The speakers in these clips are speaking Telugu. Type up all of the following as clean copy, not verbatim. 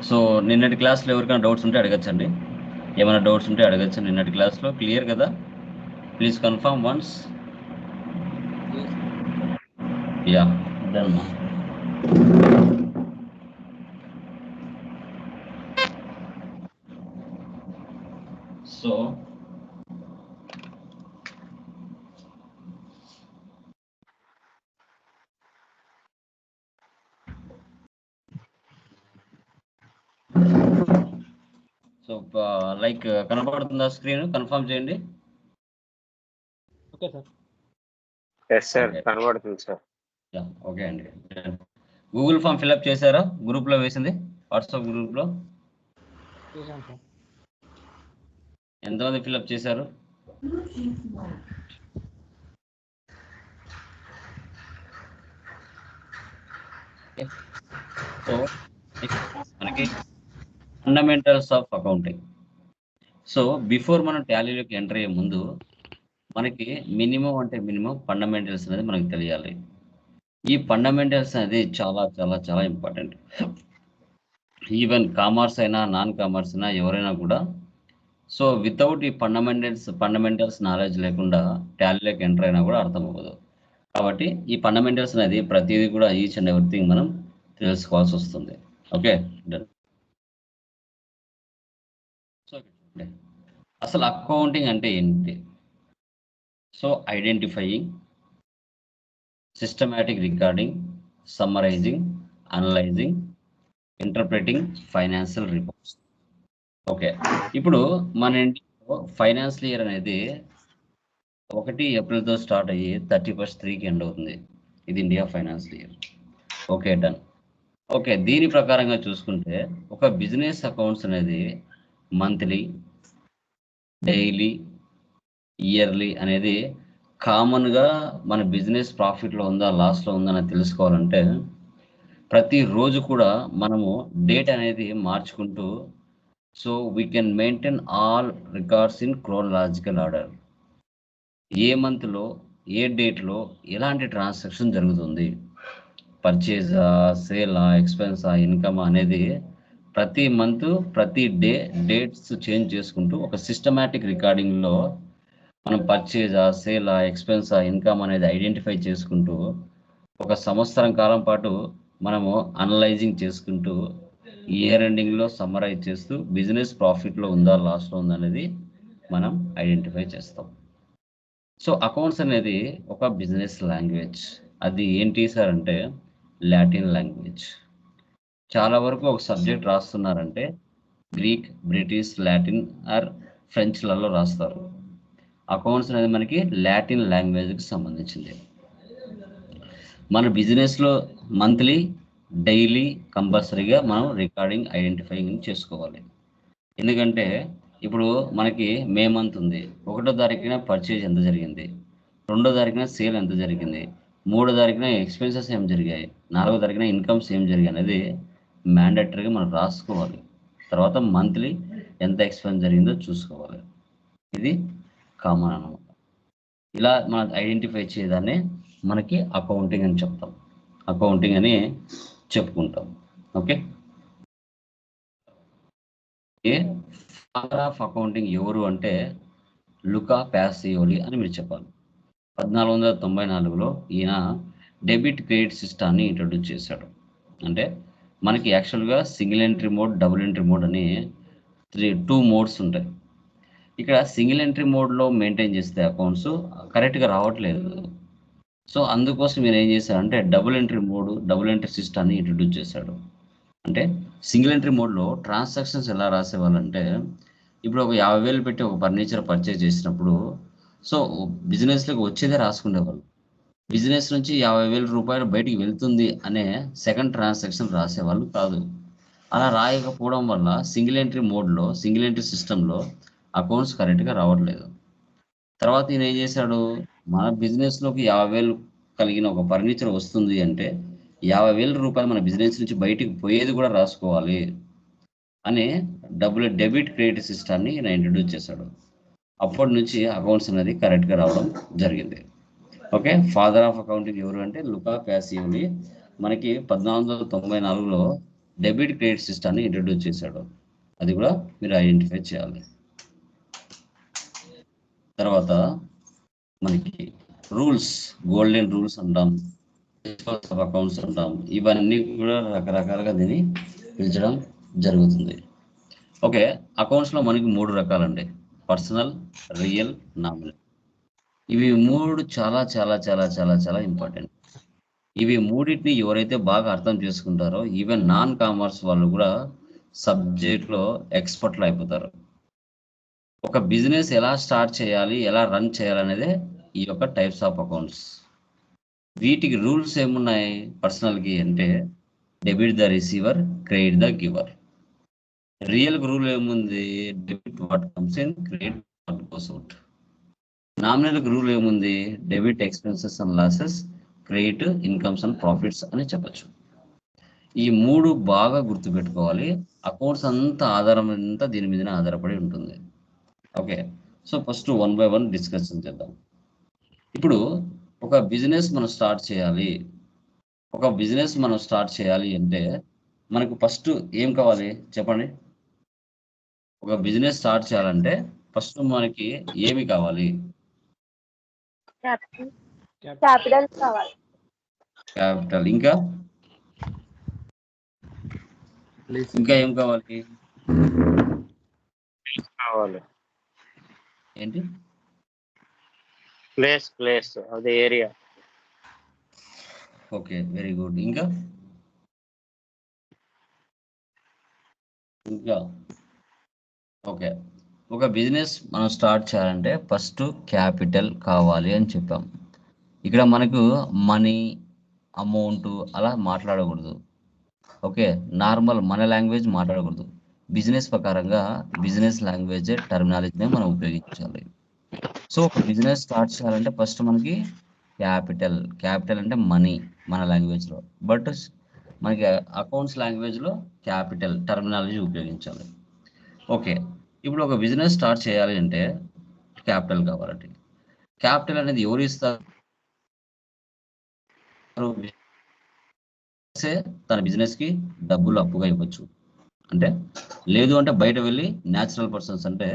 సో నిన్నటి క్లాస్లో ఎవరికైనా డౌట్స్ ఉంటే అడగచ్చండి. ఏమైనా డౌట్స్ ఉంటే అడగచ్చు. నిన్నటి క్లాస్లో క్లియర్ కదా? Please confirm once. Ya done మా. సో సో లైక్ కనపడుతుందా స్క్రీన్? కన్ఫర్మ్ చేయండి. Okay sir. ఎస్ సార్, కనబడుతుంది సార్. ఓకే అండి. గూగుల్ ఫామ్ ఫిల్అప్ చేశారా? గ్రూప్లో వేసింది, వాట్సాప్ గ్రూప్లో చేశాను సార్. ఎంతమంది ఫిల్అప్ చేశారు? సో మనకి fundamentals of accounting. So before మనం టాలీలోకి ఎంటర్ అయ్యే ముందు మనకి మినిమం అంటే మినిమం ఫండమెంటల్స్ అనేది మనకు తెలియాలి. ఈ ఫండమెంటల్స్ అనేది చాలా చాలా చాలా ఇంపార్టెంట్. ఈవెన్ కామర్స్ అయినా నాన్ కామర్స్ అయినా ఎవరైనా కూడా సో వితౌట్ ఈ ఫండమెంటల్స్ నాలెడ్జ్ లేకుండా టాలీలోకి ఎంటర్ అయినా కూడా అర్థం అవ్వదు. కాబట్టి ఈ ఫండమెంటల్స్ అనేది ప్రతిదీ కూడా ఈచ్ అండ్ ఎవ్రీథింగ్ మనం తెలుసుకోవాల్సి వస్తుంది. ఓకే, అసలు అకౌంటింగ్ అంటే ఏంటి? So identifying, systematic recording, summarising, analysing, interpreting financial reports. Okay, ఇప్పుడు మన ఇండియాలో ఫైనాన్షియల్ ఇయర్ అనేది 1 ఏప్రిల్తో స్టార్ట్ అయ్యి 31 3కి ఎండ్ అవుతుంది. ఇది India financial year. Okay, done. Okay, దీని ప్రకారంగా చూసుకుంటే ఒక బిజినెస్ అకౌంట్స్ అనేది మంత్లీ, డైలీ, ఇయర్లీ అనేది కామన్గా మన బిజినెస్ ప్రాఫిట్లో ఉందా లాస్లో ఉందా అని తెలుసుకోవాలంటే ప్రతిరోజు కూడా మనము డేట్ అనేది మార్చుకుంటూ so we can maintain all records in chronological order. ఏ మంత్లో ఏ డేట్లో ఎలాంటి ట్రాన్సాక్షన్ జరుగుతుంది, పర్చేజా, సేలా, ఎక్స్పెన్సా, ఇన్కమ్ అనేది ప్రతి మంత్ ప్రతి డే డేట్స్ చేంజ్ చేసుకుంటూ ఒక సిస్టమాటిక్ రికార్డింగ్లో మనం పర్చేజా, సేలా, ఎక్స్పెన్సా, ఇన్కమ్ అనేది ఐడెంటిఫై చేసుకుంటూ ఒక సంవత్సరం కాలం పాటు మనము అనలైజింగ్ చేసుకుంటూ ఇయర్ ఎండింగ్లో సమ్మరైజ్ చేస్తూ బిజినెస్ ప్రాఫిట్లో ఉందా లాస్లో ఉందా అనేది మనం ఐడెంటిఫై చేస్తాం. సో అకౌంట్స్ అనేది ఒక బిజినెస్ లాంగ్వేజ్. అది ఏంటి సార్ అంటే లాటిన్ లాంగ్వేజ్. చాలా వరకు ఒక సబ్జెక్ట్ రాస్తున్నారంటే గ్రీక్, బ్రిటిష్, లాటిన్ ఆర్ ఫ్రెంచ్లలో రాస్తారు. అకౌంట్స్ అనేది మనకి లాటిన్ లాంగ్వేజ్కి సంబంధించింది. మన బిజినెస్లో మంత్లీ, డైలీ కంపల్సరీగా మనం రికార్డింగ్ ఐడెంటిఫైయింగ్ చేసుకోవాలి. ఎందుకంటే ఇప్పుడు మనకి మే మంత్ ఉంది, 1వ తారీఖున పర్చేజ్ ఎంత జరిగింది, 2వ తారీఖున సేల్ ఎంత జరిగింది, 3వ తారీఖున ఎక్స్పెన్సెస్ ఏం జరిగాయి, 4వ తారీఖున ఇన్కమ్స్ ఏం జరిగాయి అనేది మ్యాండేటరీగా మనం రాసుకోవాలి. తర్వాత మంత్లీ ఎంత ఎక్స్పెన్స్ జరిగిందో చూసుకోవాలి. ఇది కామన్ అన్నమాట. ఇలా మనం ఐడెంటిఫై చేయదాన్ని మనకి అకౌంటింగ్ అని చెప్తాం, అకౌంటింగ్ అని చెప్పుకుంటాం. ఓకే, ఫాదర్ ఆఫ్ అకౌంటింగ్ ఎవరు అంటే లుకా పాసియోలి అని మీరు చెప్పాలి. 1494లో ఈయన డెబిట్ క్రెడిట్ సిస్టాన్ని ఇంట్రొడ్యూస్ చేశాడు. అంటే మనకి యాక్చువల్గా single entry mode, double entry mode అని 2 మోడ్స్ ఉంటాయి. ఇక్కడ సింగిల్ ఎంట్రీ మోడ్లో మెయింటైన్ చేస్తే అకౌంట్స్ కరెక్ట్గా రావట్లేదు. సో అందుకోసం మీరు ఏం చేశారంటే డబుల్ ఎంట్రీ సిస్టాన్ని ఇంట్రొడ్యూస్ చేశాడు. అంటే సింగిల్ ఎంట్రీ మోడ్లో ట్రాన్సాక్షన్స్ ఎలా రాసేవాళ్ళంటే ఇప్పుడు ఒక 50,000 పెట్టి ఒక ఫర్నిచర్ పర్చేజ్ చేసినప్పుడు సో బిజినెస్లోకి వచ్చేదే రాసుకునేవాళ్ళు. బిజినెస్ నుంచి 50,000 రూపాయలు బయటికి వెళ్తుంది అనే సెకండ్ ట్రాన్సాక్షన్ రాసేవాళ్ళు కాదు. అలా రాయకపోవడం వల్ల సింగిల్ ఎంట్రీ సిస్టంలో అకౌంట్స్ కరెక్ట్గా రావట్లేదు. తర్వాత ఈయన ఏం చేశాడు, మన బిజినెస్లోకి 50,000 కలిగిన ఒక ఫర్నిచర్ వస్తుంది అంటే 50,000 రూపాయలు మన బిజినెస్ నుంచి బయటికి పోయేది కూడా రాసుకోవాలి అని డెబిట్ క్రెడిట్ సిస్టాన్ని ఈయన ఇంట్రడ్యూస్ చేశాడు. అప్పటి నుంచి అకౌంట్స్ అనేది కరెక్ట్గా రావడం జరిగింది. ఓకే, ఫాదర్ ఆఫ్ అకౌంటింగ్ ఎవరు అంటే లుకా పాసియోలి. మనకి 1494లో డెబిట్ క్రెడిట్ సిస్టమ్ని ఇంట్రడ్యూస్ చేశాడు. అది కూడా మీరు ఐడెంటిఫై చేయాలి. తర్వాత మనకి రూల్స్, గోల్డెన్ రూల్స్ అంటాం, అకౌంట్స్ అంటాం, ఇవన్నీ కూడా రకరకాలుగా దీన్ని పిలిచడం జరుగుతుంది. ఓకే, అకౌంట్స్లో మనకి 3 రకాలండి: పర్సనల్, రియల్, నామినల్. ఇవి 3 చాలా చాలా చాలా చాలా చాలా ఇంపార్టెంట్. ఇవి మూడింటిని ఎవరైతే బాగా అర్థం చేసుకుంటారో ఈవెన్ నాన్ కామర్స్ వాళ్ళు కూడా సబ్జెక్ట్లో ఎక్స్పర్ట్లు అయిపోతారు. ఒక బిజినెస్ ఎలా స్టార్ట్ చేయాలి, ఎలా రన్ చేయాలనేదే ఈ యొక్క టైప్స్ ఆఫ్ అకౌంట్స్. వీటికి రూల్స్ ఏమున్నాయి? పర్సనల్కి అంటే debit the receiver, credit the giver. Real rule ఏముంది? Debit what comes in, credit what goes out. Nominal rule ఏముంది? Debit expenses and losses, credit incomes and profits అని చెప్పచ్చు. ఈ 3 బాగా గుర్తుపెట్టుకోవాలి. అకౌంట్స్ అంతా ఆధారం అంతా దీని మీదనే ఆధారపడి ఉంటుంది. Okay, so first 1 by 1 discussion చేద్దాం. ఇప్పుడు ఒక బిజినెస్ మనం స్టార్ట్ చేయాలి అంటే మనకు ఫస్ట్ ఏం కావాలి చెప్పండి? ఒక బిజినెస్ స్టార్ట్ చేయాలంటే ఫస్ట్ మనకి ఏమి కావాలి? క్యాపిటల్ కావాలి. క్యాపిటల్. ఇంకా ఏం కావాలి? కావాలి. ఏంటి? ప్లేస్ అది ఏరియా. Okay, very good. ఇంకా ఓకే, ఒక బిజినెస్ మనం స్టార్ట్ చేయాలంటే ఫస్ట్ క్యాపిటల్ కావాలి అని చెప్పాం. ఇక్కడ మనకు మనీ, అమౌంట్ అలా మాట్లాడకూడదు. ఓకే, నార్మల్ మన లాంగ్వేజ్ మాట్లాడకూడదు. బిజినెస్ ప్రకారంగా బిజినెస్ లాంగ్వేజ్ టర్మినాలజీనే మనం ఉపయోగించాలి. సో ఒక బిజినెస్ స్టార్ట్ చేయాలంటే ఫస్ట్ మనకి క్యాపిటల్ అంటే మనీ మన లాంగ్వేజ్లో, బట్ మనకి అకౌంట్స్ లాంగ్వేజ్లో క్యాపిటల్ టర్మినాలజీ ఉపయోగించాలి. ఓకే, ఇప్పుడు ఒక బిజినెస్ స్టార్ట్ చేయాలి అంటే క్యాపిటల్ కావాలండి. క్యాపిటల్ అనేది ఎవరు ఇస్తారు? తన బిజినెస్కి డబ్బులు అప్పుగా ఇవ్వచ్చు. అంటే లేదు అంటే బయట వెళ్ళి న్యాచురల్ పర్సన్స్ అంటే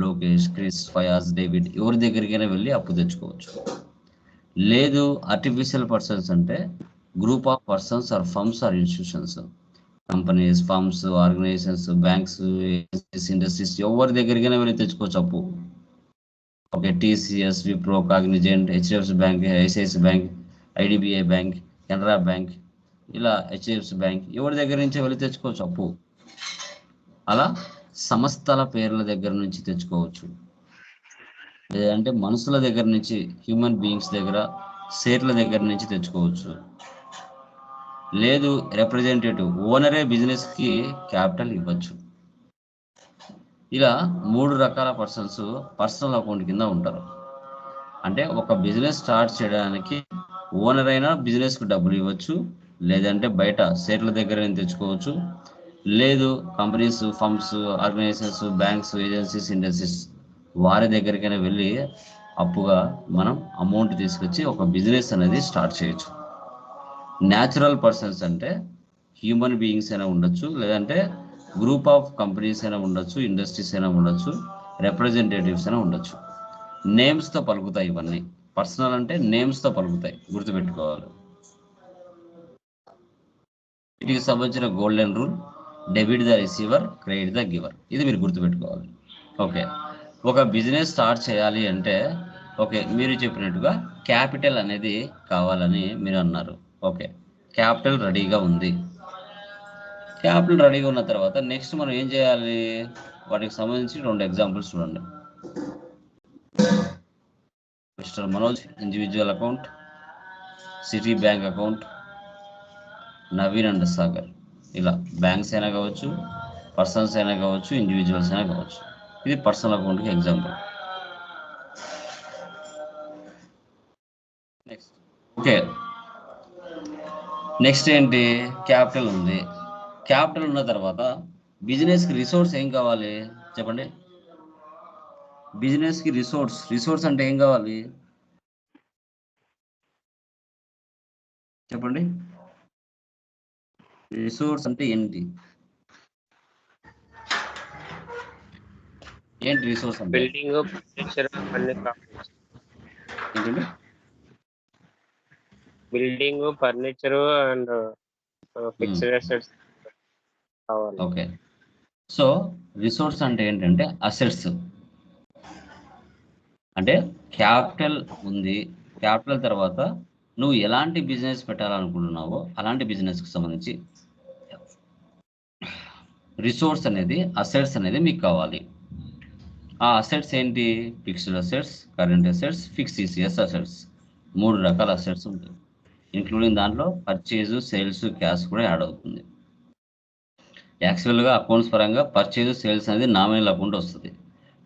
లోకేష్, క్రిస్, ఫయాజ్, డేవిడ్ ఎవరి దగ్గరికైనా వెళ్ళి అప్పు తెచ్చుకోవచ్చు. లేదు ఆర్టిఫిషియల్ పర్సన్స్ అంటే group of persons or firms or institutions, companies, firms, organisations, banks, industries ఎవరి దగ్గరికైనా వెళ్ళి తెచ్చుకోవచ్చు అప్పు. Okay, TCS, Wipro, Cognizant, HDFC bank, ICICI bank, IDBI bank, Canara bank, ఇలా హెచ్డిఎఫ్సి బ్యాంక్ ఎవరి దగ్గర నుంచి వెళ్ళి తెచ్చుకోవచ్చు అప్పు. అలా సంస్థల పేర్ల దగ్గర నుంచి తెచ్చుకోవచ్చు, లేదంటే మనుషుల దగ్గర నుంచి, హ్యూమన్ బీయింగ్స్ దగ్గర, షేర్ల దగ్గర నుంచి తెచ్చుకోవచ్చు. లేదు రిప్రజెంటేటివ్ ఓనరే బిజినెస్కి క్యాపిటల్ ఇవ్వచ్చు. ఇలా 3 రకాల పర్సన్స్ పర్సనల్ అకౌంట్ కింద ఉంటారు. అంటే ఒక బిజినెస్ స్టార్ట్ చేయడానికి ఓనర్ అయినా బిజినెస్కి డబ్బులు ఇవ్వచ్చు, లేదంటే బయట షేర్ల దగ్గర తెచ్చుకోవచ్చు, లేదు companies, firms, organisations, banks, agencies, industries వారి దగ్గరికైనా వెళ్ళి అప్పుగా మనం అమౌంట్ తీసుకొచ్చి ఒక బిజినెస్ అనేది స్టార్ట్ చేయొచ్చు. న్యాచురల్ పర్సన్స్ అంటే హ్యూమన్ బీయింగ్స్ అయినా ఉండొచ్చు, లేదంటే గ్రూప్ ఆఫ్ కంపెనీస్ అయినా ఉండొచ్చు, ఇండస్ట్రీస్ అయినా ఉండొచ్చు, రిప్రజెంటేటివ్స్ అయినా ఉండొచ్చు. నేమ్స్తో పలుకుతాయి ఇవన్నీ. పర్సనల్ అంటే నేమ్స్తో పలుకుతాయి, గుర్తుపెట్టుకోవాలి. వీటికి సంబంధించిన golden rule debit the receiver, credit the giver, ఇది మీరు గుర్తుపెట్టుకోవాలి. ఓకే, ఒక బిజినెస్ స్టార్ట్ చేయాలి అంటే ఓకే మీరు చెప్పినట్టుగా క్యాపిటల్ అనేది కావాలని మీరు అన్నారు. ఓకే, క్యాపిటల్ రెడీగా ఉంది. క్యాపిటల్ రెడీగా ఉన్న తర్వాత నెక్స్ట్ మనం ఏం చేయాలి? వాటికి సంబంధించి 2 ఎగ్జాంపుల్స్ చూడండి. Mister Manoj individual account, city bank account, Naveen and Sagar. ఇలా బ్యాంక్స్ అయినా కావచ్చు, పర్సన్స్ అయినా కావచ్చు, ఇండివిజువల్స్ అయినా కావచ్చు. ఇది పర్సనల్ అకౌంట్కి ఎగ్జాంపుల్. నెక్స్ట్ ఓకే, నెక్స్ట్ ఏంటి? క్యాపిటల్ ఉంది. క్యాపిటల్ ఉన్న తర్వాత బిజినెస్కి రిసోర్స్ ఏం కావాలి చెప్పండి? బిజినెస్కి రిసోర్స్ అంటే ఏం కావాలి చెప్పండి? రిసోర్స్ అంటే ఏంటి? ఏంటి రిసోర్స్ అంటే? బిల్డింగ్, ఫర్నిచర్ అన్ని కావాలి. ఏంటండి? Building, furniture and fixed assets కావాలి. ఓకే. సో రిసోర్స్ అంటే ఏంటంటే అసెట్స్. అంటే క్యాపిటల్ ఉంది, క్యాపిటల్ తర్వాత నువ్వు ఎలాంటి బిజినెస్ పెట్టాలనుకుంటున్నావో అలాంటి బిజినెస్కి సంబంధించి రిసోర్స్ అనేది, అసెట్స్ అనేది మీకు కావాలి. ఆ అసెట్స్ ఏంటి? Fixed assets, current assets, fixed ECS assets. 3 రకాల అసెట్స్ ఉంటాయి. ఇంక్లూడింగ్ దాంట్లో పర్చేజ్, సేల్స్, క్యాష్ కూడా యాడ్ అవుతుంది. యాక్చువల్గా అకౌంట్స్ పరంగా పర్చేజ్, సేల్స్ అనేది నామినల్ అకౌంట్ వస్తుంది.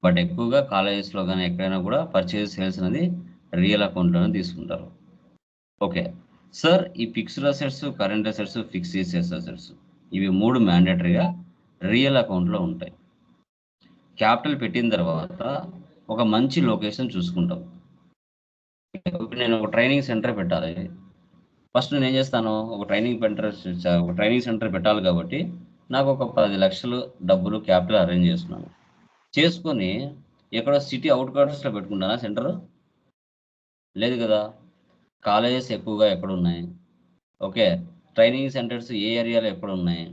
బట్ ఎక్కువగా కాలేజెస్లో కానీ ఎక్కడైనా కూడా పర్చేజ్, సేల్స్ అనేది రియల్ అకౌంట్లోనే తీసుకుంటారు. ఓకే సార్, ఈ fixed assets, current assets, fixed ECS assets ఇవి 3 మ్యాండేటరీగా రియల్ అకౌంట్లో ఉంటాయి. క్యాపిటల్ పెట్టిన తర్వాత ఒక మంచి లొకేషన్ చూసుకుంటాం. ఇప్పుడు నేను ఒక ట్రైనింగ్ సెంటర్ పెట్టాలి. ఫస్ట్ నేను ఏం చేస్తాను, ఒక ట్రైనింగ్ సెంటర్ పెట్టాలి కాబట్టి నాకు ఒక 10 లక్షలు డబ్బులు క్యాపిటల్ అరేంజ్ చేస్తున్నాను. చేసుకొని ఎక్కడో సిటీ అవుట్కట్స్లో పెట్టుకుంటానా సెంటర్? లేదు కదా. కాలేజెస్ ఎక్కువగా ఎక్కడ ఉన్నాయి? ఓకే. ట్రైనింగ్ సెంటర్స్ ఏ ఏరియాలో ఎక్కడ ఉన్నాయి?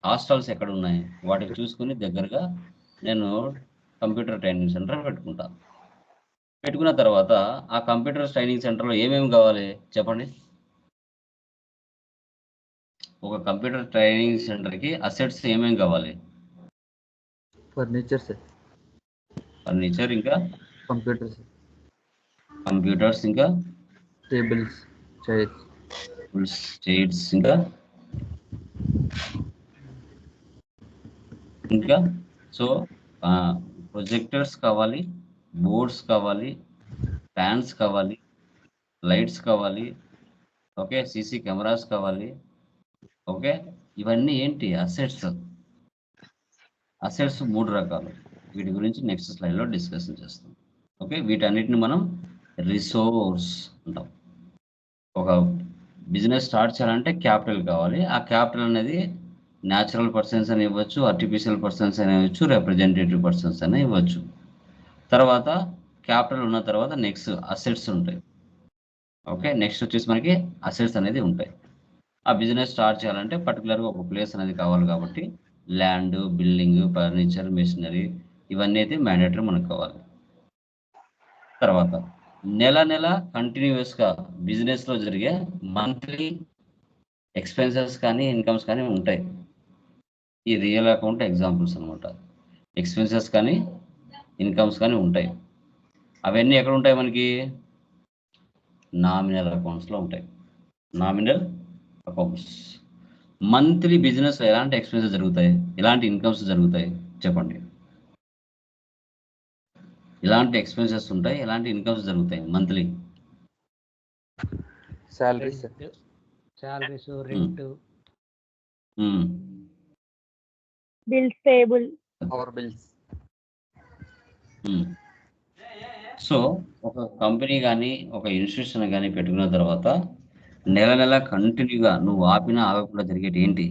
హాస్టల్స్ ఎక్కడ ఉన్నాయి? వాటికి చూసుకుని దగ్గరగా నేను కంప్యూటర్ ట్రైనింగ్ సెంటర్ పెట్టుకుంటా. పెట్టుకున్న తర్వాత ఆ కంప్యూటర్ ట్రైనింగ్ సెంటర్లో ఏమేమి కావాలి చెప్పండి? ఒక కంప్యూటర్ ట్రైనింగ్ సెంటర్కి అసెట్స్ ఏమేమి కావాలి? ఫర్నిచర్ సార్, ఫర్నిచర్, ఇంకా కంప్యూటర్ సార్, కంప్యూటర్స్, ఇంకా టేబుల్స్, చైర్స్, చైర్స్, ఇంకా ఇంకా సో ప్రొజెక్టర్స్ కావాలి, బోర్డ్స్ కావాలి, ఫ్యాన్స్ కావాలి, లైట్స్ కావాలి, ఓకే, సీసీ కెమెరాస్ కావాలి. ఓకే, ఇవన్నీ ఏంటి? అసెట్స్. అసెట్స్ 3 రకాలు. వీటి గురించి నెక్స్ట్ స్లైడ్లో డిస్కషన్ చేస్తాం. ఓకే, వీటన్నిటిని మనం రిసోర్స్ అంటాం. ఒక బిజినెస్ స్టార్ట్ చేయాలంటే క్యాపిటల్ కావాలి. ఆ క్యాపిటల్ అనేది న్యాచురల్ పర్సన్స్ అని ఇవ్వచ్చు, ఆర్టిఫిషియల్ పర్సన్స్ అని ఇవ్వచ్చు, రిప్రజెంటేటివ్ పర్సన్స్ అని ఇవ్వచ్చు. తర్వాత క్యాపిటల్ ఉన్న తర్వాత నెక్స్ట్ అసెట్స్ ఉంటాయి. ఓకే, నెక్స్ట్ వచ్చేసి మనకి అసెట్స్ అనేది ఉంటాయి. ఆ బిజినెస్ స్టార్ట్ చేయాలంటే పర్టికులర్గా ఒక ప్లేస్ అనేది కావాలి కాబట్టి ల్యాండ్, బిల్డింగ్, ఫర్నిచర్, మెషినరీ ఇవన్నీ అయితే మ్యాండేటరీ మనకు కావాలి. తర్వాత నెల కంటిన్యూస్గా బిజినెస్లో జరిగే మంత్లీ ఎక్స్పెన్సెస్ కానీ ఇన్కమ్స్ కానీ ఉంటాయి. ఈ రియల్ అకౌంట్ ఎగ్జాంపుల్స్ అనమాట. ఎక్స్పెన్సెస్ కానీ ఇన్కమ్స్ కానీ ఉంటాయి. అవన్నీ ఎక్కడ ఉంటాయి మనకి? నామినల్ అకౌంట్స్లో ఉంటాయి. Nominal accounts. మంత్లీ బిజినెస్లో ఎలాంటి ఎక్స్పెన్సెస్ జరుగుతాయి, ఎలాంటి ఇన్కమ్స్ జరుగుతాయి చెప్పండి? ఎలాంటి ఎక్స్పెన్సెస్ ఉంటాయి, ఎలాంటి ఇన్కమ్స్ జరుగుతాయి monthly? Salaries sir, salaries, rent, bills payable. Power bills. So ఒక కంపెనీ కానీ ఒక ఇన్స్టిట్యూషన్ కానీ పెట్టుకున్న తర్వాత నెల కంటిన్యూగా నువ్వు ఆపినా ఆగకుండా జరిగేటి ఏంటి?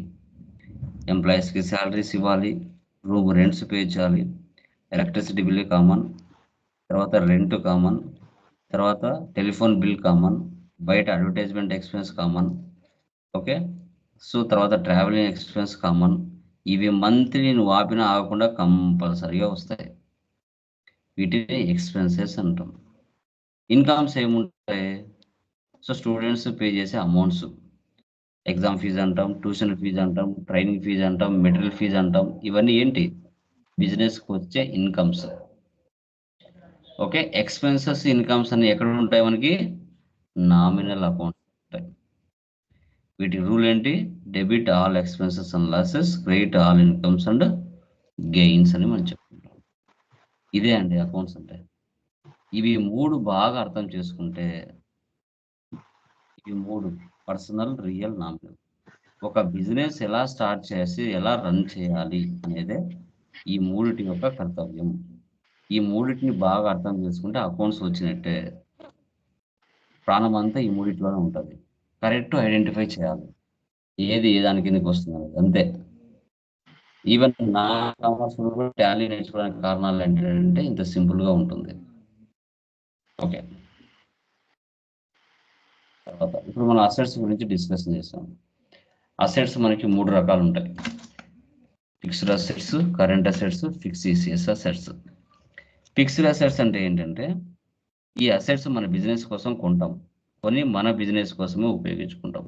ఎంప్లాయీస్కి శాలరీస్ ఇవ్వాలి, రూమ్ రెంట్స్ పే చేయాలి, ఎలక్ట్రిసిటీ బిల్ కామన్, తర్వాత రెంట్ కామన్, తర్వాత టెలిఫోన్ బిల్ కామన్, బయట advertisement expense common. Okay, so తర్వాత ట్రావెలింగ్ ఎక్స్పెన్స్ కామన్. ఇవి మంత్లీ నువ్వు ఆపినా ఆగకుండా కంపల్సరీగా వస్తాయి. వీటిని ఎక్స్పెన్సెస్ అంటాం. ఇన్కమ్స్ ఏముంటాయి? సో స్టూడెంట్స్ పే చేసే అమౌంట్స్, ఎగ్జామ్ ఫీజు అంటాం, ట్యూషన్ ఫీజు అంటాం, ట్రైనింగ్ ఫీజు అంటాం, మెటీరియల్ ఫీజు అంటాం. ఇవన్నీ ఏంటి? బిజినెస్కి వచ్చే ఇన్కమ్స్. ఓకే, ఎక్స్పెన్సెస్, ఇన్కమ్స్ అన్ని ఎక్కడ ఉంటాయి మనకి? నామినల్ అకౌంట్ ఉంటాయి. వీటి రూల్ ఏంటి? Debit all expenses and losses, credit all incomes and gains అని మనం చెప్పుకుంటాం. ఇదే అండి అకౌంట్స్ అంటే. ఇవి 3 బాగా అర్థం చేసుకుంటే, ఇవి 3 పర్సనల్, రియల్, నామినల్. ఒక బిజినెస్ ఎలా స్టార్ట్ చేసి ఎలా రన్ చేయాలి అనేదే ఈ 3 యొక్క కర్తవ్యం. ఈ 3 బాగా అర్థం చేసుకుంటే అకౌంట్స్ వచ్చినట్టే. ప్రాణం అంతా ఈ 3లోనే ఉంటుంది. కరెక్ట్ ఐడెంటిఫై చేయాలి. ఏది ఏ దాని కిందకి వస్తుంది అనేది అంతే. ఈవెన్ నా కామర్స్ కూడా టాలీ నేర్చుకోవడానికి కారణాలు ఏంటంటే ఇంత సింపుల్గా ఉంటుంది. ఓకే, తర్వాత ఇప్పుడు మనం అసెట్స్ గురించి డిస్కషన్ చేస్తాం. అసెట్స్ మనకి 3 రకాలు ఉంటాయి: fixed assets, current assets, fixed assets. Fixed assets అంటే ఏంటంటే ఈ అసెట్స్ మన బిజినెస్ కోసం కొంటాం, కొని మన బిజినెస్ కోసమే ఉపయోగించుకుంటాం.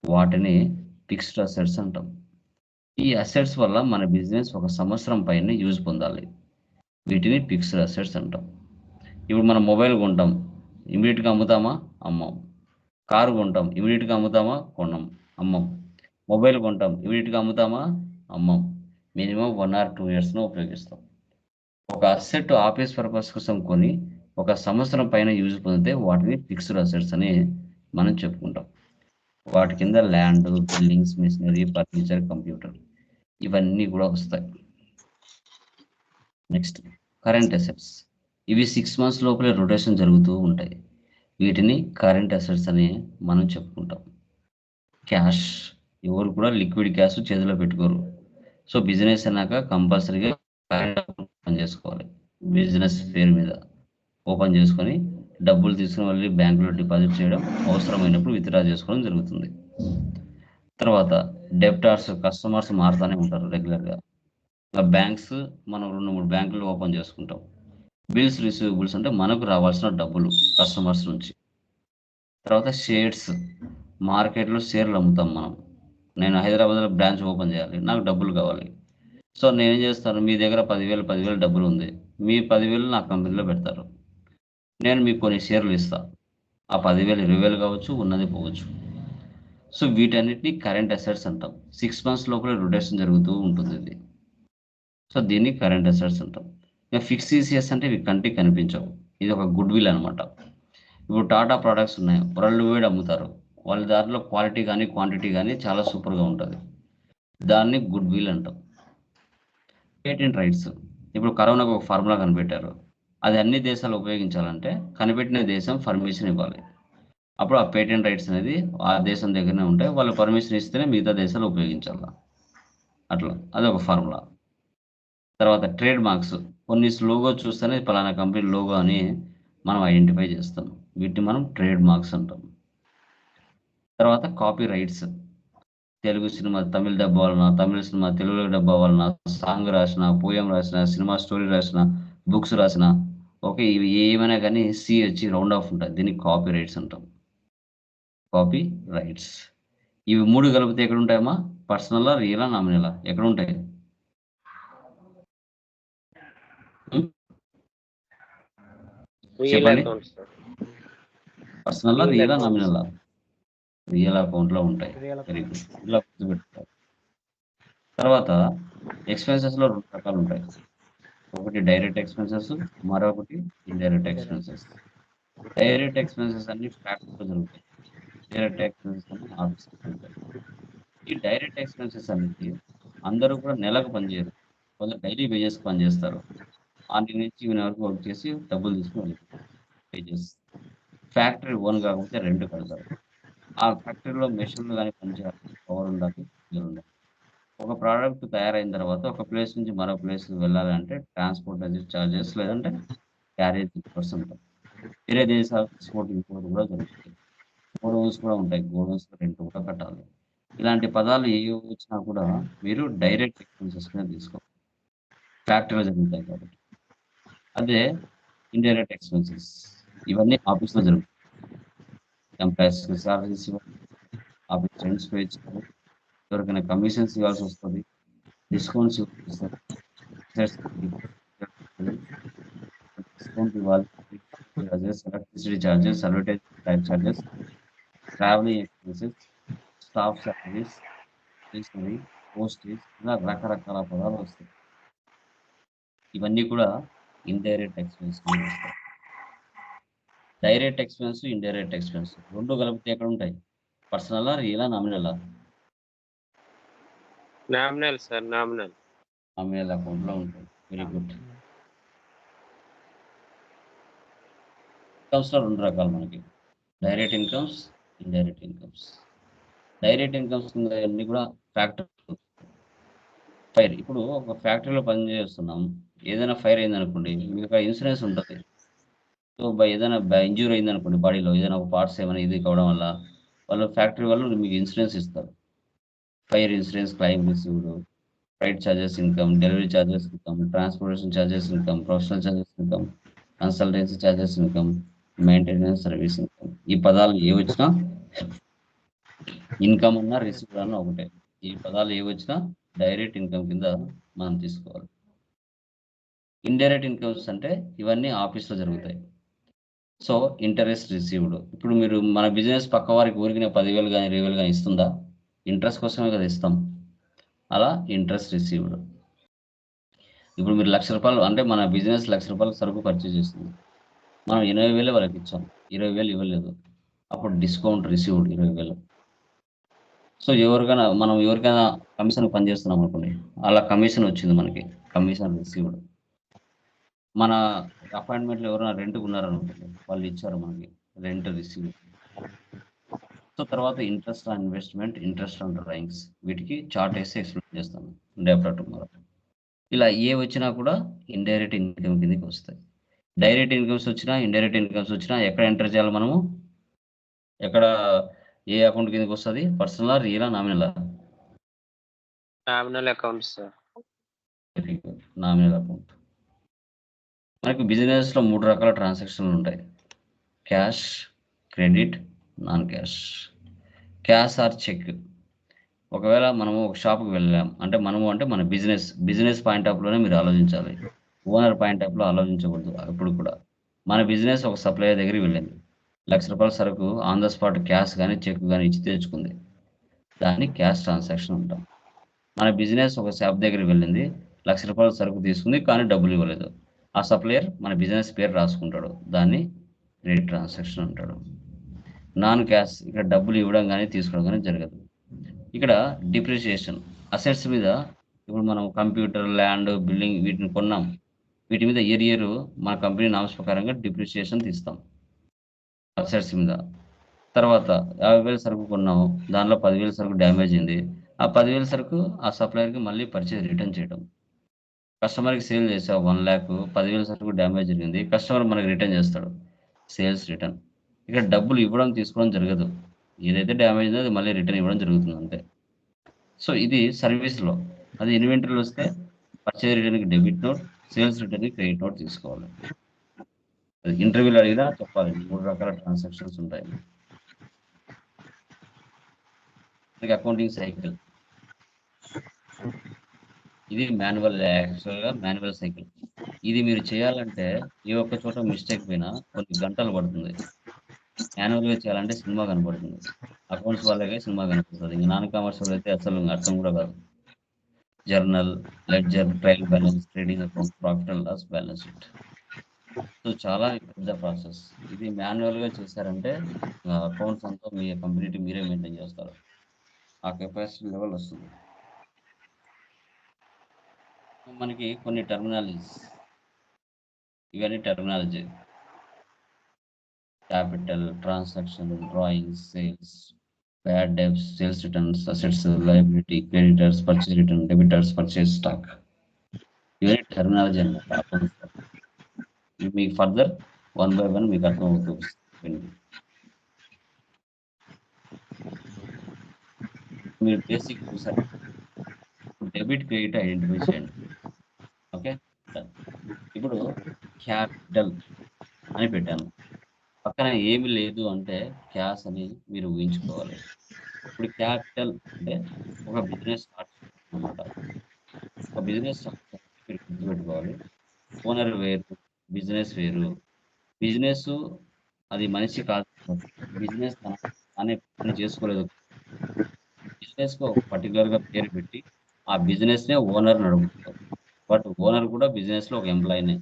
వాటిని ఫిక్స్డ్ అసెట్స్ అంటాం. ఈ అసెట్స్ వల్ల మన బిజినెస్ ఒక సంవత్సరం పైన యూజ్ పొందాలి. వీటిని ఫిక్స్డ్ అసెట్స్ అంటాం. ఇప్పుడు మనం మొబైల్ కొంటాం, ఇమీడియట్గా అమ్ముతామా? అమ్మం. కారు కొంటాం, ఇమీడియట్గా అమ్ముతామా? కొనం, అమ్మం. మొబైల్ కొంటాం, ఇమీడియట్గా అమ్ముతామా? అమ్మం. మినిమం 1 or 2 years ఉపయోగిస్తాం. ఒక అసెట్ ఆఫీస్ పర్పస్ కోసం కొని ఒక సంవత్సరం పైన యూజ్ పొందితే వాటిని ఫిక్స్డ్ అసెట్స్ అని మనం చెప్పుకుంటాం. వాటి కింద land, buildings, machinery, furniture, computer ఇవన్నీ కూడా వస్తాయి. Next current assets. ఇవి 6 months లోపలే రొటేషన్ జరుగుతూ ఉంటాయి. వీటిని కరెంట్ అసెట్స్ అని మనం చెప్పుకుంటాం. క్యాష్, ఎవరు కూడా లిక్విడ్ క్యాష్ చేతిలో పెట్టుకోరు. సో బిజినెస్ అన్నాక కంపల్సరీగా కరెంట్ ఓపెన్ చేసుకోవాలి. బిజినెస్ పేరు మీద ఓపెన్ చేసుకొని డబ్బులు తీసుకుని వెళ్ళి బ్యాంకులో డిపాజిట్ చేయడం, అవసరమైనప్పుడు విత్డ్రా చేసుకోవడం జరుగుతుంది. తర్వాత డెబ్టార్స్, కస్టమర్స్ మారుతూనే ఉంటారు రెగ్యులర్గా. బ్యాంక్స్ మనం 2-3 బ్యాంకులు ఓపెన్ చేసుకుంటాం. బిల్స్, రిసీవబుల్స్ అంటే మనకు రావాల్సిన డబ్బులు కస్టమర్స్ నుంచి. తర్వాత షేర్స్, మార్కెట్లో షేర్లు అమ్ముతాం మనం. నేను హైదరాబాద్లో బ్రాంచ్ ఓపెన్ చేయాలి, నాకు డబ్బులు కావాలి. సో నేనేం చేస్తాను, మీ దగ్గర 10,000 డబ్బులు ఉంది, మీ 10,000 నా కంపెనీలో పెడతారు. నేను మీకు కొన్ని షేర్లు ఇస్తాను. ఆ 10,000 20,000 కావచ్చు, ఉన్నది పోవచ్చు. సో వీటన్నిటిని కరెంట్ అసెట్స్ అంటాం. 6 months లోపల రొటేషన్ జరుగుతూ ఉంటుంది ఇది. సో దీన్ని కరెంట్ అసెట్స్ అంటాం. ఇక ఫిక్స్డ్ ఈసీఎస్ అంటే ఇవి కంటికి కనిపించవు. ఇది ఒక గుడ్ విల్ అనమాట. ఇప్పుడు టాటా ప్రోడక్ట్స్ ఉన్నాయి, వరల్డ్ వైడ్ అమ్ముతారు. వాళ్ళ దాంట్లో క్వాలిటీ కానీ క్వాంటిటీ కానీ చాలా సూపర్గా ఉంటుంది. దాన్ని గుడ్ విల్ అంటాం. పేటెంట్ రైట్స్, ఇప్పుడు కరోనాకు ఒక ఫార్ములా కనిపెట్టారు, అది అన్ని దేశాలు ఉపయోగించాలంటే కనిపెట్టిన దేశం పర్మిషన్ ఇవ్వాలి. అప్పుడు ఆ పేటెంట్ రైట్స్ అనేది ఆ దేశం దగ్గరనే ఉంటాయి. వాళ్ళు పర్మిషన్ ఇస్తేనే మిగతా దేశాలు ఉపయోగించాలి. అట్లా అదొక ఫార్ములా. తర్వాత ట్రేడ్ మార్క్స్, కొన్ని లోగో చూస్తేనే పలానా కంపెనీ లోగో అని మనం ఐడెంటిఫై చేస్తాం. వీటిని మనం ట్రేడ్ మార్క్స్ అంటాం. తర్వాత కాపీ రైట్స్, తెలుగు సినిమా తమిళ డబ్బా వలన, తమిళ సినిమా తెలుగులో డబ్బా వలన, సాంగ్ రాసిన, పోయం రాసిన, సినిమా స్టోరీ రాసిన, బుక్స్ రాసిన, ఓకే ఇవి ఏమైనా కానీ సి వచ్చి రౌండ్ ఆఫ్ ఉంటుంది. దీన్ని కాపీ రైట్స్ అంటాం. కాపీ రైట్స్ ఇవి 3 కలిపితే ఎక్కడ ఉంటాయమ్మా? పర్సనల్, రియల్, నామినల్ ఎక్కడ ఉంటాయి? రియల్ చెప్పండి. Accounts sir. Personal, Real real, accounts. Nominal? Real అకౌంట్లో ఉంటాయి. Real very account. గుడ్, ఇలా గుర్తుపెట్టుకోవాలి. తర్వాత ఎక్స్పెన్సెస్లో 2 రకాలు ఉంటాయి. ఒకటి డైరెక్ట్ ఎక్స్పెన్సెస్, మరొకటి ఇండైరెక్ట్ ఎక్స్పెన్సెస్. డైరెక్ట్ ఎక్స్పెన్సెస్ అన్ని ఫ్యాక్టరీలో జరుగుతాయి. డైరెక్ట్ ఎక్స్పెన్సెస్ అన్ని ఆఫీస్లో జరుగుతాయి. ఈ డైరెక్ట్ ఎక్స్పెన్సెస్ అనేది అందరూ కూడా నెలకు పనిచేయరు, కొందరు డైలీ వేజెస్ పనిచేస్తారు. ఆటి నుంచి ఈవెన్ వరకు వర్క్ చేసి డబ్బులు తీసుకుని వెళ్ళిపోతారు వేజెస్. ఫ్యాక్టరీ ఓన్ కాకపోతే రెంట్ కడతారు. ఆ ఫ్యాక్టరీలో మెషిన్లు కానీ పనిచేయాలి, పవర్ ఉండాలి, ఫ్యూయల్ ఉండాలి. ఒక ప్రోడక్ట్ తయారైన తర్వాత ఒక ప్లేస్ నుంచి మరో ప్లేస్కి వెళ్ళాలంటే ట్రాన్స్పోర్ట్ చార్జెస్ లేదంటే క్యారేజ్ కాస్ట్ ఉంటాయి. వేరే దేశాలకు ఎక్స్పోర్ట్ ఇంపోర్ట్ కూడా జరుగుతుంది. గోడౌన్స్ కూడా ఉంటాయి, గోడౌన్స్ రెంట్ కూడా కట్టాలి. ఇలాంటి పదాలు ఏ వచ్చినా కూడా మీరు డైరెక్ట్ ఎక్స్పెన్సెస్ కింద తీసుకోవాలి, ఫ్యాక్టరీలో జరుగుతాయి కాబట్టి. అదే ఇండైరెక్ట్ ఎక్స్పెన్సెస్ ఇవన్నీ ఆఫీస్లో జరుగుతాయి. ఎంప్లాయీస్కి సాలరీస్ ఇవ్వాలి, ఆఫీస్ రెంట్స్ పే చేయాలి, ఎవరికైనా కమిషన్స్ ఇవ్వాల్సి వస్తుంది, డిస్కౌంట్స్ ఇస్తారు, డిస్కౌంట్ ఇవ్వాలి, charges, electricity charges, advertising charges, travelling expenses, staff salaries, stationery, postage, ఇలా రకరకాల పదాలు వస్తాయి. ఇవన్నీ కూడా ఇండైరెక్ట్ ఎక్స్పెన్స్ కింద వస్తాయి. డైరెక్ట్ ఎక్స్పెన్స్, ఇండైరెక్ట్ ఎక్స్పెన్స్ 2 కలిపితే ఎక్కడ ఉంటాయి? Personal, real, nominal? Nominal sir, nominal. Nominal అకౌంట్లో ఉంటాయి. Very good. ఇన్కమ్స్లో 2 రకాలు మనకి: direct incomes, indirect incomes. Direct incomes అన్ని కూడా ఫ్యాక్టరీ ఫైర్. ఇప్పుడు ఒక ఫ్యాక్టరీలో పని చేస్తున్నాం, ఏదైనా ఫైర్ అయింది అనుకోండి, మీకు ఇన్సూరెన్స్ ఉంటుంది. సో ఏదైనా ఇంజ్యూర్ అయింది అనుకోండి, బాడీలో ఏదైనా ఒక పార్ట్స్ ఏమైనా ఇది కావడం వల్ల వాళ్ళు ఫ్యాక్టరీ వాళ్ళు మీకు ఇన్సూరెన్స్ ఇస్తారు. Fire insurance claim received, flight charges income, delivery charges income, transportation charges income, professional charges income, consultancy charges income, maintenance service income. ఈ పదాలు ఏ వచ్చినా ఇన్కమ్ అన్నా రిసీవ్డ్ అన్నా ఒకటే. ఈ పదాలు ఏ వచ్చినా డైరెక్ట్ ఇన్కమ్ కింద మనం తీసుకోవాలి. ఇండైరెక్ట్ ఇన్కమ్స్ అంటే ఇవన్నీ ఆఫీస్లో జరుగుతాయి. So interest received. ఇప్పుడు మీరు మన బిజినెస్ పక్క వారికి ఊరికినే 10,000 కానీ 20,000 కానీ ఇస్తుందా? ఇంట్రెస్ట్ కోసమే కదా ఇస్తాం. అలా ఇంట్రెస్ట్ రిసీవ్డ్. ఇప్పుడు మీరు ₹1,00,000 అంటే మన బిజినెస్ ₹1,00,000 సరుకు పర్చేజ్ చేస్తుంది, మనం 80,000 వాళ్ళకి ఇచ్చాం, 20,000 ఇవ్వలేదు, అప్పుడు డిస్కౌంట్ రిసీవ్డ్ 20,000. సో ఎవరికైనా కమిషన్ పనిచేస్తున్నాం అనుకోండి, అలా కమిషన్ వచ్చింది మనకి, కమిషన్ రిసీవ్డ్. మన అపాయింట్మెంట్లో ఎవరైనా రెంట్కి ఉన్నారనుకోండి, వాళ్ళు ఇచ్చారు మనకి, రెంట్ రిసీవ్డ్. సో తర్వాత interest on investment, interest on drawings, వీటికి చార్ట్ వేసి ఎక్స్ప్లెయిన్ చేస్తాను డే ఆఫ్టర్ టుమారో. ఇలా ఏ వచ్చినా కూడా ఇండైరెక్ట్ ఇన్కమ్ కిందకి వస్తాయి. డైరెక్ట్ ఇన్కమ్స్ వచ్చినా ఇండైరెక్ట్ ఇన్కమ్స్ వచ్చినా ఎక్కడ ఎంటర్ చేయాలి మనము? ఎక్కడ ఏ అకౌంట్ కిందకి వస్తుంది? పర్సనలా, రియలా, నామినలా? Nominal account sir. Nominal account. మనకి బిజినెస్లో 3 రకాల ట్రాన్సాక్షన్లు ఉంటాయి: cash, credit, non cash. Cash or cheque. ఒకవేళ మనము ఒక షాప్కి వెళ్ళాం అంటే మన బిజినెస్ పాయింట్ ఆఫ్ లోనే మీరు ఆలోచించాలి, ఓనర్ పాయింట్ ఆఫ్ లో ఆలోచించకూడదు. అప్పుడు కూడా మన బిజినెస్ ఒక సప్లయర్ దగ్గరికి వెళ్ళింది, ₹1,00,000 సరుకు ఆన్ ద స్పాట్ క్యాష్ కానీ చెక్ కానీ ఇచ్చి తెచ్చుకుంది, దాన్ని క్యాష్ ట్రాన్సాక్షన్ అంటాం. మన బిజినెస్ ఒక షాప్ దగ్గరికి వెళ్ళింది, ₹1,00,000 సరుకు తీసుకుంది కానీ డబ్బులు ఇవ్వలేదు, ఆ సప్లయర్ మన బిజినెస్ పేరు రాసుకుంటాడు, దాన్ని క్రెడిట్ ట్రాన్సాక్షన్ అంటాడు. నాన్ క్యాష్, ఇక్కడ డబ్బులు ఇవ్వడం కానీ తీసుకోవడం కానీ జరగదు. ఇక్కడ డిప్రిసియేషన్, అసెట్స్ మీద. ఇప్పుడు మనం కంప్యూటర్, ల్యాండ్, బిల్డింగ్ వీటిని కొన్నాం, వీటి మీద ఇయర్ మన కంపెనీ నామ్స్ ప్రకారంగా డిప్రిసియేషన్ తీస్తాం అసెట్స్ మీద. తర్వాత 50,000 సరుకు కొన్నాము, దానిలో 10,000 సరుకు డ్యామేజ్ అయింది, ఆ 10,000 సరుకు ఆ సప్లయర్కి మళ్ళీ పర్చేజ్ రిటర్న్ చేయడం. కస్టమర్కి సేల్ చేసావు 1,00,000, 10,000 సరుకు డ్యామేజ్ జరిగింది, కస్టమర్ మనకి రిటర్న్ చేస్తాడు, సేల్స్ రిటర్న్. ఇక్కడ డబ్బులు ఇవ్వడం తీసుకోవడం జరగదు, ఏదైతే డ్యామేజ్ ఉందో అది మళ్ళీ రిటర్న్ ఇవ్వడం జరుగుతుంది అంతే. సో ఇది సర్వీస్లో. అది ఇన్వెంటరీలో వస్తే పర్చేజ్ రిటర్న్కి డెబిట్ నోట్, సేల్స్ రిటర్న్కి క్రెడిట్ నోట్ తీసుకోవాలి. అది ఇంటర్వ్యూలో అడిగినా చెప్పాలి, 3 రకాల ట్రాన్సాక్షన్స్ ఉంటాయి. అకౌంటింగ్ సైకిల్ ఇది యాక్చువల్గా మాన్యువల్ సైకిల్. ఇది మీరు చేయాలంటే ఏ ఒక్క చోట మిస్టేక్ పోయినా కొన్ని గంటలు పడుతుంది. మాన్యువల్గా చేయాలంటే సినిమా కనపడుతుంది, అకౌంట్స్ వాళ్ళకే సినిమా కనపడుతుంది, ఇంకా నాన్ కామర్స్ వాళ్ళు అయితే అసలు అర్థం కూడా కాదు. Journal, ledger, trial balance, trading account, profit and loss, balance sheet. So చాలా పెద్ద ప్రాసెస్. ఇది మాన్యువల్గా చేశారంటే అకౌంట్స్ అంతా మీ కంప్లీట్ మీరే మెయింటైన్ చేస్తారు, ఆ కెపాసిటీ లెవెల్ వస్తుంది. మనకి కొన్ని టర్మినాలజీస్, ఇవన్నీ terminology: capital, transaction, drawings, sales, bad debts, sales returns, assets, liability, creditors, purchase return, debtors, purchase stock. ఇవన్నీ టర్మినాలజీ అనమాట. మీకు ఫర్దర్ 1 by 1 మీకు అర్థం అవుతుంది. మీరు బేసిక్ చూసారు, డెబిట్ క్రెడిట్ ఐడెంటిఫై చేయండి. ఓకే, ఇప్పుడు క్యాపిటల్ అని పెట్టాను, పక్కన ఏమి లేదు అంటే క్యాష్ అని మీరు ఊహించుకోవాలి. ఇప్పుడు క్యాపిటల్ అంటే ఒక బిజినెస్ స్టార్ట్ అనమాట. ఒక బిజినెస్ స్టార్ట్ మీరు గుర్తుపెట్టుకోవాలి, ఓనర్ వేరు, బిజినెస్ వేరు. బిజినెస్ అది మనిషి కాదు, బిజినెస్ అనే పని చేసుకోలేదు, బిజినెస్కి ఒక పర్టికులర్గా పేరు పెట్టి ఆ బిజినెస్నే ఓనర్ నడుపుతారు. బట్ ఓనర్ కూడా బిజినెస్లో ఒక ఎంప్లాయీనే,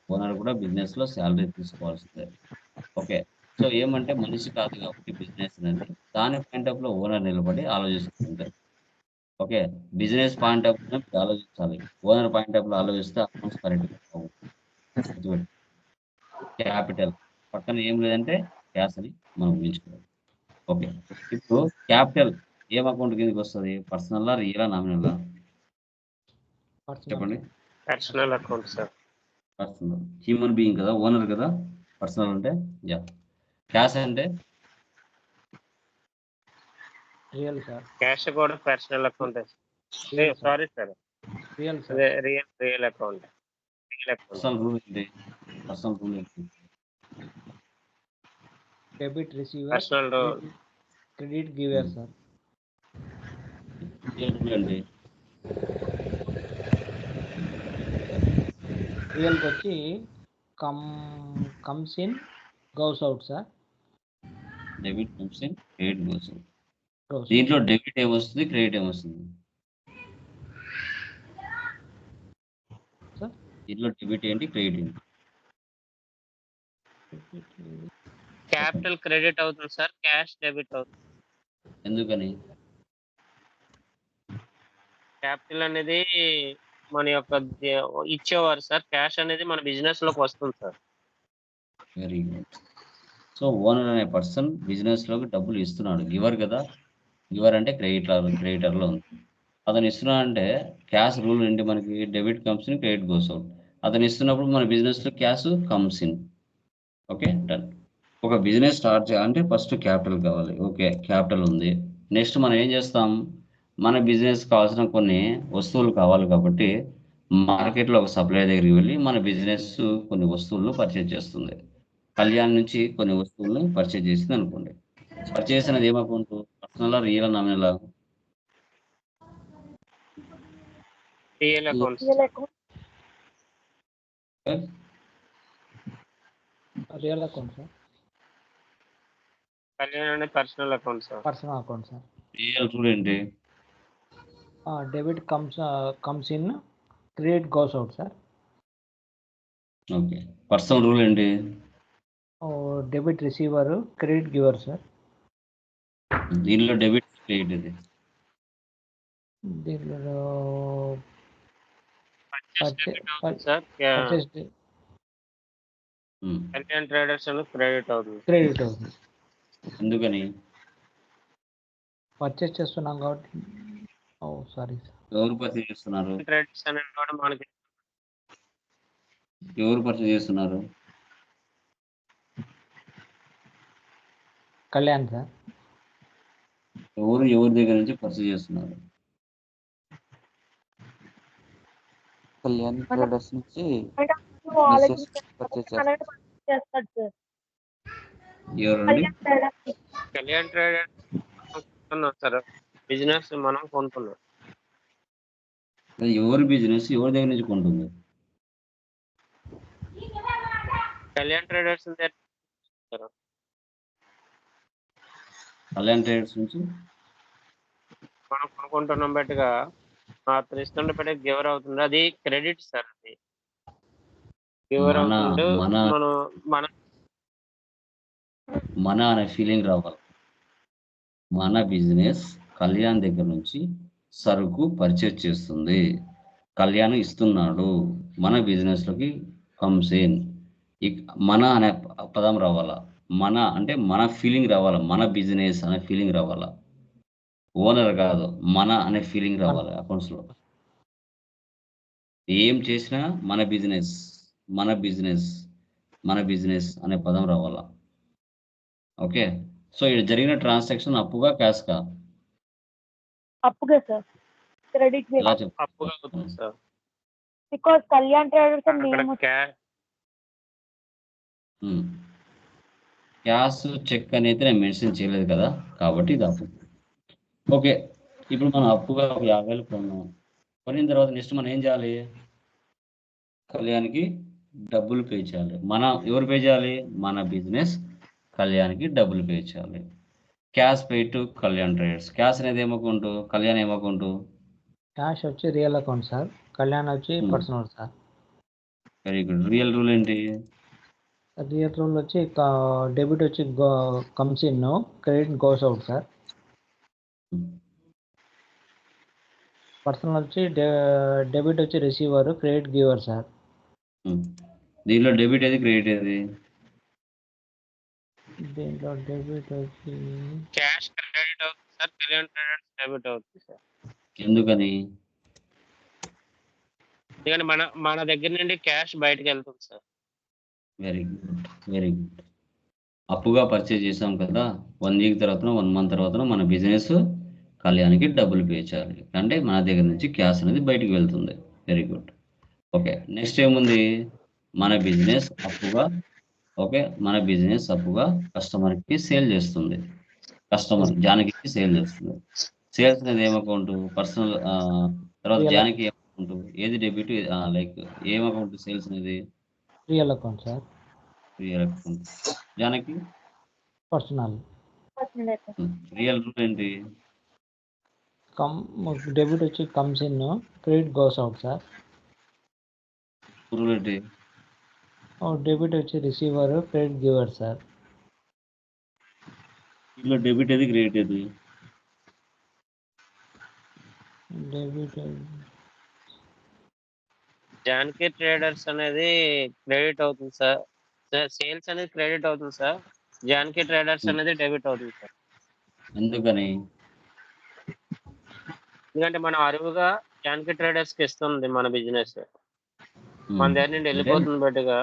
ఓనర్ కూడా బిజినెస్లో శాలరీ తీసుకోవాల్సిందే. ఓకే, సో ఏమంటే మనిషి కాదు కాబట్టి బిజినెస్ అనేది దాని పాయింట్ ఆఫ్ లో ఓనర్ నిలబడి ఆలోచిస్తుంటారు. ఓకే, బిజినెస్ పాయింట్ ఆఫ్ లో ఆలోచించాలి, ఓనర్ పాయింట్ ఆఫ్ లో ఆలోచిస్తే అకౌంట్స్ కరెక్ట్. క్యాపిటల్ పక్కన ఏం లేదంటే క్యాష్ అని మనం ఊహించుకోవాలి. ఓకే, ఇప్పుడు క్యాపిటల్ ఏం అకౌంట్ కిందకి వస్తుంది? పర్సనల్ రియలా నామినల్? పర్సనల్ చెప్పండి. Personal account sir. Personal. Human being కదా, ఓనర్ కదా పర్సనల్ అంటే. యా. క్యాష్ అంటే రియల్ సార్. క్యాష్ కూడా personal account. Sorry sir, real sir. అదే రియల్ అకౌంట్. పర్సనల్ రూల్ ఏంటి? పర్సనల్ రూల్ ఏంటి? Debit receiver, personal credit giver sir. Real rule ఏంటి? రియల్కి వచ్చి comes in goes out sir. Debit comes in, credit goes out. Goes దీంట్లో డెబిట్ ఏమొస్తుంది, క్రెడిట్ ఏమొస్తుంది? సార్. దీంట్లో డెబిట్ ఏంటి, క్రెడిట్ ఏంటి? క్యాపిటల్ క్రెడిట్ అవుతుంది సార్, క్యాష్ డెబిట్ అవుతుంది. ఎందుకని? క్యాపిటల్ అనేది మన యొక్క ఇచ్చేవారు సార్, క్యాష్ అనేది మన బిజినెస్ లోకి వస్తుంది sir. Very good. So owner అనే పర్సన్ బిజినెస్ లోకి డబ్బులు ఇస్తున్నాడు, గివర్ కదా. గివర్ అంటే క్రెడిటర్లో ఉంది. అతను ఇస్తున్నాడు అంటే క్యాష్ రూల్ ఏంటి మనకి? Debit comes in, credit goes out. అతను ఇస్తున్నప్పుడు మన బిజినెస్లో cash comes in. Okay, done. ఒక బిజినెస్ స్టార్ట్ చేయాలంటే ఫస్ట్ క్యాపిటల్ కావాలి. ఓకే, క్యాపిటల్ ఉంది. నెక్స్ట్ మనం ఏం చేస్తాం? మన బిజినెస్ కావాల్సిన కొన్ని వస్తువులు కావాలి కాబట్టి మార్కెట్లో ఒక సప్లయర్ దగ్గరికి వెళ్ళి మన బిజినెస్ కొన్ని వస్తువులను పర్చేజ్ చేస్తుంది. కళ్యాణ్ నుంచి కొన్ని వస్తువులను పర్చేజ్ చేసింది అనుకోండి. పర్చేజ్ అనేది ఏం account? Personal real nominal? Real account. Real account. Real account sir. Kalyan అనేది personal account sir. Personal account sir. Real rule ఏంటి? Debit comes in, credit goes out sir. Okay. Personal rule ఏంటి? Debit receiver, credit giver sir. దీనిలో డెబిట్ క్రెడిట్ ఇది. దీనిలో సార్ ఉమ్. కళ్యాణ్ ట్రేడర్స్ అనేది క్రెడిట్ అవుతుంది. క్రెడిట్ అవుతుంది. ఎందుకని? పర్చేస్ చేస్తున్నాం కాబట్టి. Sorry sir. ఎవరు పర్చేజ్ చేస్తున్నారు? ట్రేడర్స్ అనేది కూడా మనకి ఎవరు పర్చేజ్ చేస్తున్నారు? కళ్యాణ్ సార్. ఎవరి దగ్గర నుంచి పర్చేజ్ చేస్తున్నారు? కళ్యాణ్ ట్రేడర్స్ నుంచి పర్చేస్ చేస్తాడు సార్. ఎవరండి? కళ్యాణ్ ట్రేడర్స్ సార్, బిజినెస్ మనం కొనుక్కున్నాం. అది ఎవరి బిజినెస్ ఎవరి దగ్గర నుంచి కొంటుంది? కళ్యాణ్ ట్రేడర్స్ కళ్యాణ్ ట్రేడర్స్ నుంచి మనం కొనుక్కుంటున్నాం బట్టిగా అతను ఇస్తుండే బట్టి గివర్ అవుతుంది. అది క్రెడిట్ సార్. అది గివర్ అవుతుంది. మన అనే ఫీలింగ్ రావాలి. మన బిజినెస్ కళ్యాణ్ దగ్గర నుంచి సరుకు పర్చేజ్ చేస్తుంది, కళ్యాణ్ ఇస్తున్నాడు, మన బిజినెస్లోకి కమ్స్ ఇన్. మన అనే పదం రావాలా. మన అంటే మన ఫీలింగ్ రావాలా, మన బిజినెస్ అనే ఫీలింగ్ రావాలా. ఓనర్ కాదు, మన అనే ఫీలింగ్ రావాలి అకౌంట్స్లో. ఏం చేసినా మన బిజినెస్, మన బిజినెస్, మన బిజినెస్ అనే పదం రావాలా. ఓకే. సో ఇక్కడ జరిగిన ట్రాన్సాక్షన్ అప్పుగా క్యాష్గా? అప్పుగా సార్. క్రెడిట్ ఎలా చెప్తారు? అప్పుగా అవుతుంది sir. Because Kalyan traders cash check అనేది నేను మెన్షన్ చేయలేదు కదా, కాబట్టి ఇది అప్పు. ఓకే, ఇప్పుడు మనం అప్పుగా 50,000 కొన్నాం. కొనిన తర్వాత నెక్స్ట్ మనం ఏం చేయాలి? కళ్యాణ్కి డబ్బులు పే చేయాలి. ఎవరు పే చేయాలి? మన బిజినెస్ కళ్యాణ్కి డబ్బులు పే చేయాలి. Cash pay to Kalyan traders. Cash అనేది ఏం అకౌంట్? కళ్యాణ్ ఏం అకౌంట్? క్యాష్ వచ్చి రియల్ అకౌంట్ సార్, కళ్యాణ్ వచ్చి personal sir. Very good. Real rule ఏంటి? రియల్ రూల్ వచ్చి డెబిట్ వచ్చి comes in, credit goes out sir. Personal వచ్చి డెబిట్ వచ్చి రిసీవర్, క్రెడిట్ గివర్ సార్. దీనిలో డెబిట్ ఏది, క్రెడిట్ ఏది? దీంట్లో డెబిట్ వచ్చి క్యాష్ క్రెడిట్ అవుతుంది సార్, కళ్యాణ్ ట్రేడర్స్ డెబిట్ అవుతుంది సార్. ఎందుకని? ఎందుకంటే మన దగ్గర నుండి క్యాష్ బయటకు వెళ్తుంది sir. Very good, very good. అప్పుగా పర్చేజ్ చేసాం కదా, 1 వీక్ తర్వాత 1 మంత్ తర్వాత మన బిజినెస్ కళ్యాణ్కి డబ్బులు పే చేయాలి, అంటే మన దగ్గర నుంచి క్యాష్ అనేది బయటికి వెళ్తుంది. Very good. ఓకే, నెక్స్ట్ ఏముంది? మన బిజినెస్ అప్పుగా, ఓకే, మన బిజినెస్ అప్పుగా కస్టమర్కి సేల్ చేస్తుంది. కస్టమర్ జానకి సేల్ చేస్తుంది. సేల్స్ అనేది ఏం అకౌంట్? పర్సనల్. తర్వాత Real జానకి ఏం అకౌంట్? ఏది డెబిట్? లైక్ ఏం అకౌంట్ సేల్స్ అనేది? Real account sir, real account. Janaki personal. Real rule ఏంటి? డెబిట్ వచ్చి comes in, credit goes out sir. Rule ఏంటి? డెబిట్ వచ్చి రిసీవర్, క్రెడిట్ గివర్ సార్. ఇందులో డెబిట్ ఏది, క్రెడిట్ ఏది? డెబిట్ జానకి ట్రేడర్స్ అనేది క్రెడిట్ అవుతుంది సార్. సేల్స్ అనేది క్రెడిట్ అవుతుంది సార్. జానకి ట్రేడర్స్ అనేది డెబిట్ అవుతుంది సార్. ఎందుకని? ఎందుకంటే మనం అరువుగా జానకి ట్రేడర్స్ కి ఇస్తుంది మన బిజినెస్. Hmm. మన దగ్గర నుండి వెళ్ళిపోతుంది బయటగా.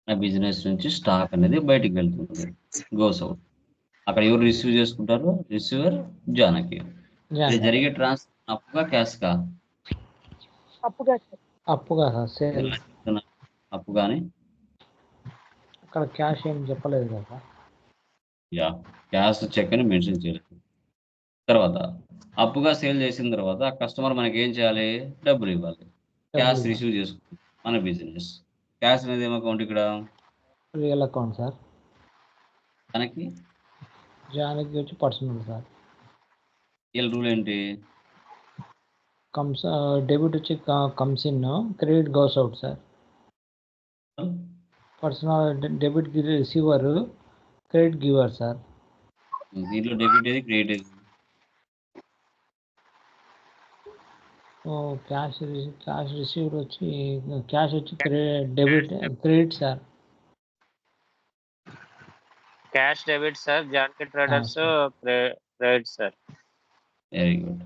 నా బిజినెస్ నుంచి స్టాక్ అనేది బయటికి వెళ్తుంది, గోస్ అవుట్. అక్కడ ఎవరు రిసీవ్ చేసుకుంటారు? రిసీవర్ జానకి. ఇది జరిగే ట్రాన్సాక్షన్ అప్పుగా క్యాష్ కా? అప్పుగా సార్. అప్పుగా సార్, సేల్. ఎలా చెప్తున్నా? అప్పు కానీ అక్కడ క్యాష్ ఏం చెప్పలేదు కదా. యా, క్యాష్ చెక్ అని మెన్షన్ చేయలేదు. తర్వాత అప్పుగా సేల్ చేసిన తర్వాత కస్టమర్ మనకి ఏం చేయాలి? డబ్బులు ఇవ్వాలి. క్యాష్ రిసీవ్ చేసుకుంటాం మన బిజినెస్. క్యాష్ అనేది ఏం అకౌంట్ ఇక్కడ? Real account sir. తనకి జానకి వచ్చి పర్సనల్ సార్. రియల్ రూల్ ఏంటి? కమ్స్ డెబిట్ వచ్చి comes in, credit goes out sir. Personal debit receiver, credit giver sir. దీంట్లో డెబిట్ ఏది, క్రెడిట్ ఏది? క్యాష్ రిసీవ్డ్ వచ్చి క్యాష్ వచ్చి debit, credit sir. Cash debit sir, Janaki traders credit sir. Very good.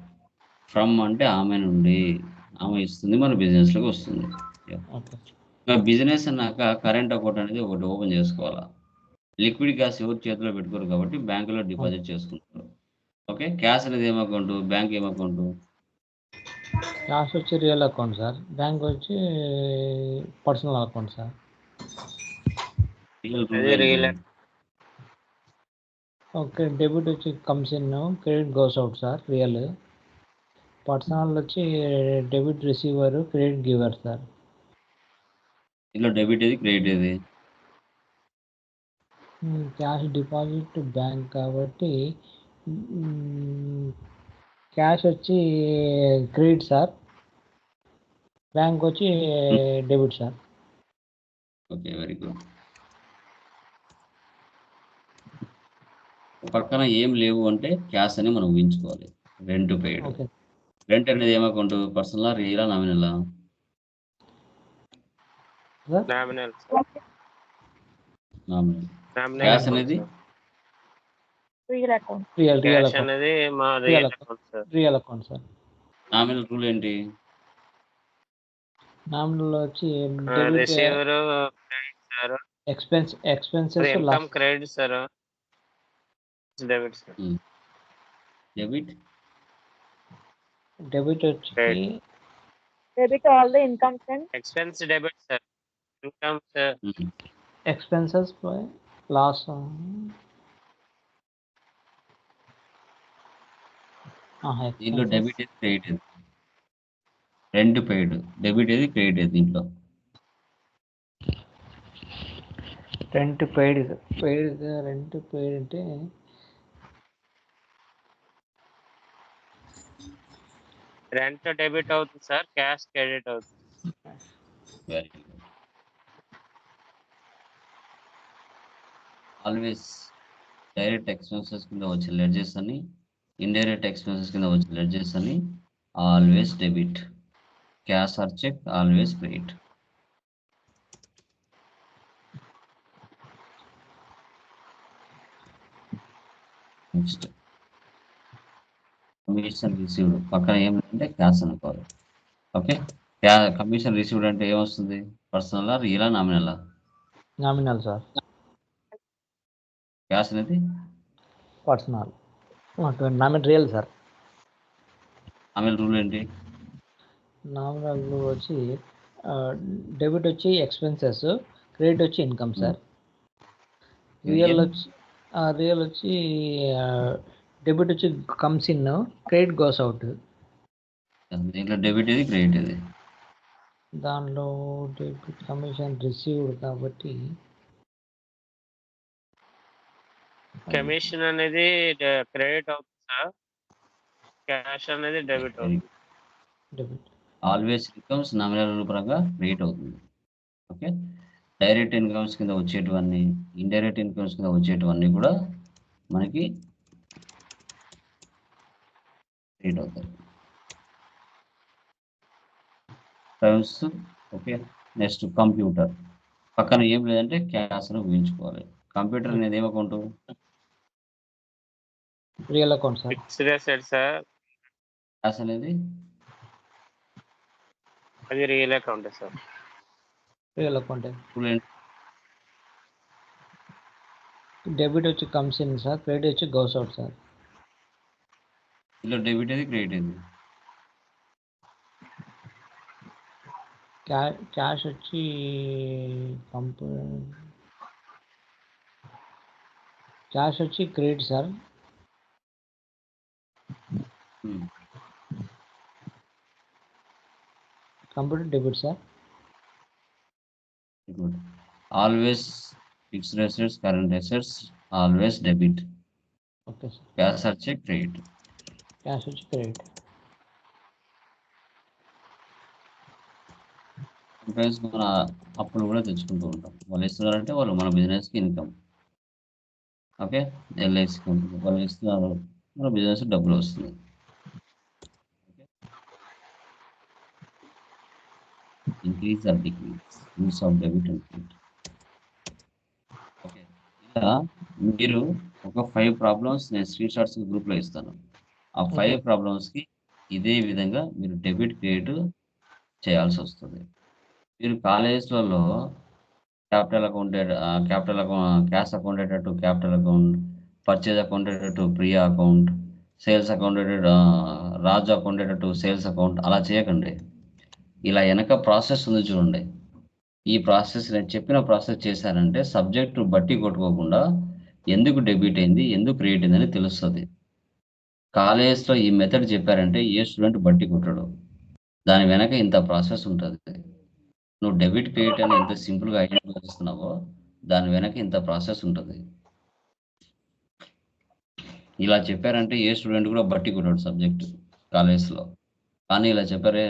From అంటే ఆమె నుండి, ఆమె ఇస్తుంది, మన బిజినెస్లోకి వస్తుంది. ఓకే. బిజినెస్ అన్నాక కరెంట్ అకౌంట్ అనేది ఒకటి ఓపెన్ చేసుకోవాలా. లిక్విడ్ క్యాష్ ఎవరు చేతిలో పెట్టుకోరు కాబట్టి బ్యాంకులో డిపాజిట్ చేసుకుంటారు. ఓకే, క్యాష్ అనేది ఏం అకౌంట్? బ్యాంక్ ఏం అకౌంట్? క్యాష్ వచ్చి రియల్ అకౌంట్ సార్, బ్యాంక్ వచ్చి పర్సనల్ అకౌంట్ సార్. రియల్ అది రూల్ రియల్. ఓకే, డెబిట్ వచ్చి comes in, credit goes out sir, real. Personal వచ్చి debit receiver, credit giver sir. ఇందులో డెబిట్ ఏది, క్రెడిట్ ఏది? క్యాష్ డిపాజిట్ బ్యాంక్ కాబట్టి క్యాష్ వచ్చి క్రెడిట్ సార్, బ్యాంక్ వచ్చి debit sir. Okay, very good. పక్కన ఏం లేవు అంటే క్యాష్ అని మనం ఊహించుకోవాలి. Rent paid. ఓకే. రెంట్ అనేది ఏం అకౌంట్? పర్సనలా, రియలా, నామినలా? Sir nominal nominal. క్యాష్ అనేది real account. Real cash account, అనేది మా real real account. Account sir. Real account sir. Nominal rule ఏంటి? నామినల్ వచ్చి debit, receiver credit sir, expenses income credit sir, debit sir. Debit debit వచ్చి Credit. Debit all the incomes and expense debit sir, income sir. Expenses by loss. దీంట్లో డెబిట్ ఏది, క్రెడిట్ ఏది? Rent paid. డెబిట్ ఏది, క్రెడిట్ ఏది దీంట్లో? Rent paid. రెంట్ పెయిడ్ అంటే రెంట్ డెబిట్ అవుతుంది సార్, క్యాష్ క్రెడిట్ అవుతుంది. Very good. Always direct expenses కింద వచ్చే లెడ్జెస్ అని, ఇండైరెక్ట్ ఎక్స్పెన్సెస్ కింద వచ్చే లెడ్జెస్ అని always debit. Cash or cheque always credit. Next commission received పక్కన ఏమంటే క్యాష్ అనుకోవాలి. ఓకే, కమిషన్ రిసీవ్డ్ అంటే ఏమొస్తుంది? పర్సనలా, రియలా, నామినలా? Nominal sir. క్యాష్ అనేది personal. Nominal real sir. Nominal rule ఏంటి? నామినల్ వచ్చి డెబిట్ వచ్చి ఎక్స్పెన్సెస్, క్రెడిట్ వచ్చి ఇన్కమ్ సార్. రియల్ వచ్చి డెబిట్ వచ్చి comes in, credit goes out. దీంట్లో డెబిట్ ఇది, క్రెడిట్ ఇది. దానిలో డెబిట్ కమిషన్ రిసీవ్డ్ కాబట్టి కమిషన్ అనేది క్రెడిట్ అవుతుంది సార్, క్యాష్ అనేది డెబిట్ అవుతుంది. Debit. Always incomes nominal rule పరంగా క్రెడిట్ అవుతుంది. ఓకే, డైరెక్ట్ ఇన్కమ్స్ కింద వచ్చేటివన్నీ, ఇండైరెక్ట్ ఇన్కమ్స్ కింద వచ్చేటివన్నీ కూడా మనకి క్రెడిట్ అవుతాయి. టర్మ్స్. Okay, next computer. పక్కన ఏం లేదంటే క్యాష్ అని ఊహించుకోవాలి. కంప్యూటర్ అనేది ఏం account? Real account sir. Fixed asset sir, cash అనేది అది real account sir. Real account. Rule ఏంటి? డెబిట్ వచ్చి కమ్స్ ఇన్ సార్, క్రెడిట్ వచ్చి గోస్ అవుట్ సార్. ఇందులో డెబిట్ ఏది, క్రెడిట్ ఏది? క్యాష్ వచ్చి క్యాష్ వచ్చి credit sir. Computer debit sir. Good. Always fixed assets, current assets always debit. Okay sir. Cash వచ్చి క్రెడిట్. క్యాష్ వచ్చి క్రెడిట్. సమ్టైమ్స్ మన అప్పులు కూడా తెచ్చుకుంటూ ఉంటాం. వాళ్ళు ఇస్తున్నారంటే వాళ్ళు మన బిజినెస్కి ఇన్కమ్. ఓకే, ఎల్ఐసి కంపెనీ వాళ్ళు ఇస్తున్నారు, మన బిజినెస్ డబ్బులు వస్తుంది. Increase or decrease use of debit and credit. Okay, ఇలా మీరు ఒక 5 ప్రాబ్లమ్స్ నేను స్క్రీన్ షాట్స్ గ్రూప్లో ఇస్తాను. ఆ 5 ప్రాబ్లమ్స్కి ఇదే విధంగా మీరు డెబిట్ క్రెడిట్ చేయాల్సి వస్తుంది. మీరు కాలేజ్లలో capital accounted, cash accounted to capital account, purchase accounted to Priya account, sales accounted Raju accounted to sales account అలా చేయకండి. ఇలా వెనక ప్రాసెస్ ఉంది చూడండి. ఈ ప్రాసెస్ నేను చెప్పిన ప్రాసెస్ చేశారంటే సబ్జెక్టు బట్టి కొట్టుకోకుండా ఎందుకు డెబిట్ అయింది, ఎందుకు క్రెడిట్ అయింది అని తెలుస్తుంది. కాలేజ్లో ఈ మెథడ్ చెప్పారంటే ఏ స్టూడెంట్ బట్టి కొట్టడు. దాని వెనక ఇంత ప్రాసెస్ ఉంటుంది. నువ్వు డెబిట్ క్రెడిట్ అని ఎంత సింపుల్గా ఐడెంటిఫై చేస్తున్నావో దాని వెనక ఇంత ప్రాసెస్ ఉంటుంది. ఇలా చెప్పారంటే ఏ స్టూడెంట్ కూడా బట్టి కొట్టాడు సబ్జెక్ట్ కాలేజ్లో. కానీ ఇలా చెప్పారే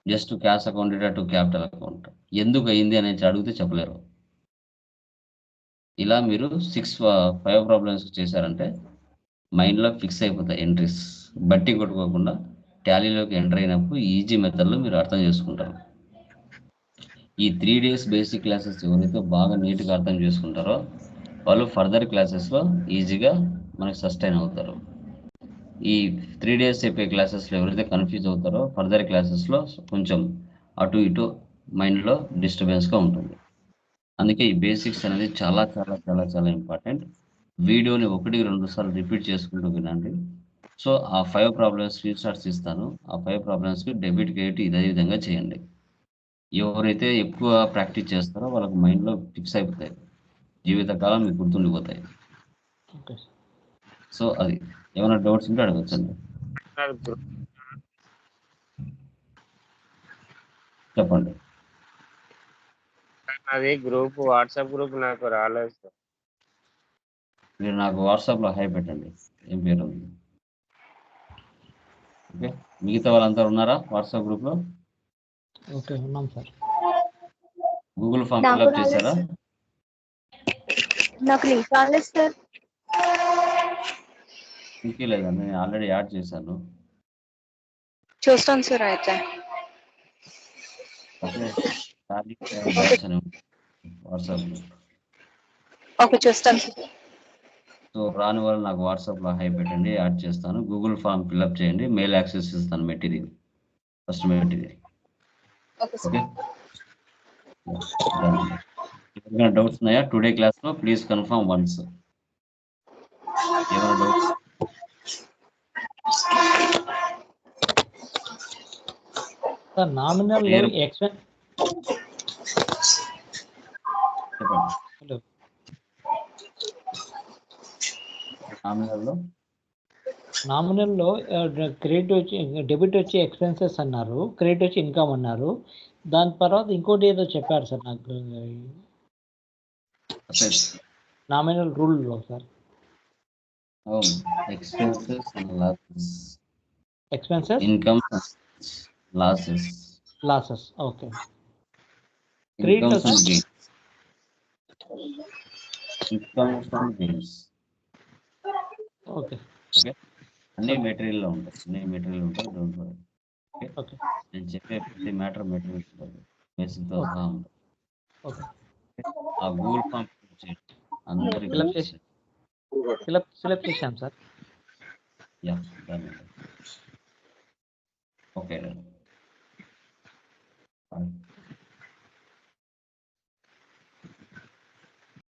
just cash accounted to capital account ఎందుకు అయింది అనేది అడిగితే చెప్పలేరు. ఇలా మీరు 5 ప్రాబ్లమ్స్ చేశారంటే మైండ్లో ఫిక్స్ అయిపోతాయి ఎంట్రీస్. బట్టి కొట్టుకోకుండా టాలీలోకి ఎంటర్ అయినప్పుడు ఈజీ మెథడ్లో మీరు అర్థం చేసుకుంటారు. ఈ 3 days బేసిక్ క్లాసెస్ ఎవరైతే బాగా నీట్గా అర్థం చేసుకుంటారో వాళ్ళు ఫర్దర్ క్లాసెస్లో ఈజీగా మనకి సస్టైన్ అవుతారు. ఈ 3 days చెప్పే క్లాసెస్లో ఎవరైతే కన్ఫ్యూజ్ అవుతారో ఫర్దర్ క్లాసెస్లో కొంచెం అటు ఇటు మైండ్లో డిస్టర్బెన్స్గా ఉంటుంది. అందుకే ఈ బేసిక్స్ అనేది చాలా చాలా చాలా చాలా ఇంపార్టెంట్. వీడియోని 1-2 సార్లు రిపీట్ చేసుకుంటూ వినండి. సో ఆ 5 ప్రాబ్లమ్స్ స్క్రీన్ షాట్స్ ఇస్తాను. ఆ 5 ప్రాబ్లమ్స్కి డెబిట్ క్రెడిట్ ఇదే విధంగా చేయండి. ఎవరైతే ఎక్కువ ప్రాక్టీస్ చేస్తారో వాళ్ళకి మైండ్లో ఫిక్స్ అయిపోతాయి, జీవితకాలం మీకు గుర్తుండిపోతాయి. ఓకే. సో అది ఏమైనా డౌట్స్ ఉంటే అడగచ్చండి. చెప్పండి. అది గ్రూప్, వాట్సాప్ గ్రూప్ నాకు రాలేదు సార్. మీరు నాకు వాట్సాప్లో హై పెట్టండి, ఏం పేరు ఉంది. ఓకే, మిగతా వాళ్ళంతా ఉన్నారా వాట్సాప్ గ్రూప్లో? ఓకే, ఉన్నాం సార్. గూగుల్ ఫామ్ ఫిల్అప్ చేశారా? నాకు లింక్ రాలేదు సార్. ఇంకే లేదండి, నేను ఆల్రెడీ యాడ్ చేశాను. చూస్తాను సార్ అయితే. ఓకే, బ్యాచ్ అని వాట్సాప్ గ్రూప్. ఓకే, చూస్తాను సార్. సో రాని వాళ్ళు నాకు వాట్సాప్లో హై పెట్టండి, యాడ్ చేస్తాను. గూగుల్ ఫామ్ ఫిల్అప్ చేయండి, మెయిల్ యాక్సెస్ ఇస్తాను material, first material. Okay sir. Okay, ఏమైనా డౌట్స్ ఉన్నాయా టుడే క్లాస్లో? Please confirm once. ఏమైనా డౌట్స్? Sir nominal Clear. ఎక్స్పెన్ చెప్పండి. హలో నామినల్లో క్రెడిట్ వచ్చి డెబిట్ వచ్చి ఎక్స్పెన్సెస్ అన్నారు, క్రెడిట్ వచ్చి ఇన్కమ్ అన్నారు. దాని తర్వాత ఇంకోటి ఏదో చెప్పారు సార్ నాకు నామినల్ రూల్లో సార్. అవును, expenses and losses, expenses income losses, losses. Okay. Credit incomes and వచ్చి gains, incomes and gains. Okay okay, అన్ని మెటీరియల్లో ఉంటాయి, డోంట్ వరీ. ఓకే, ఓకే నేను చెప్పే ప్రతి మ్యాటర్ మెటీరియల్ ఉంటుంది, బేసిక్తో సహా ఉంటుంది. ఓకే. ఆ గూగుల్ ఫామ్ చేయండి, అందరికి ఫిలప్ చేసి ఫిలప్ చేశాం సార్. Yeah, okay.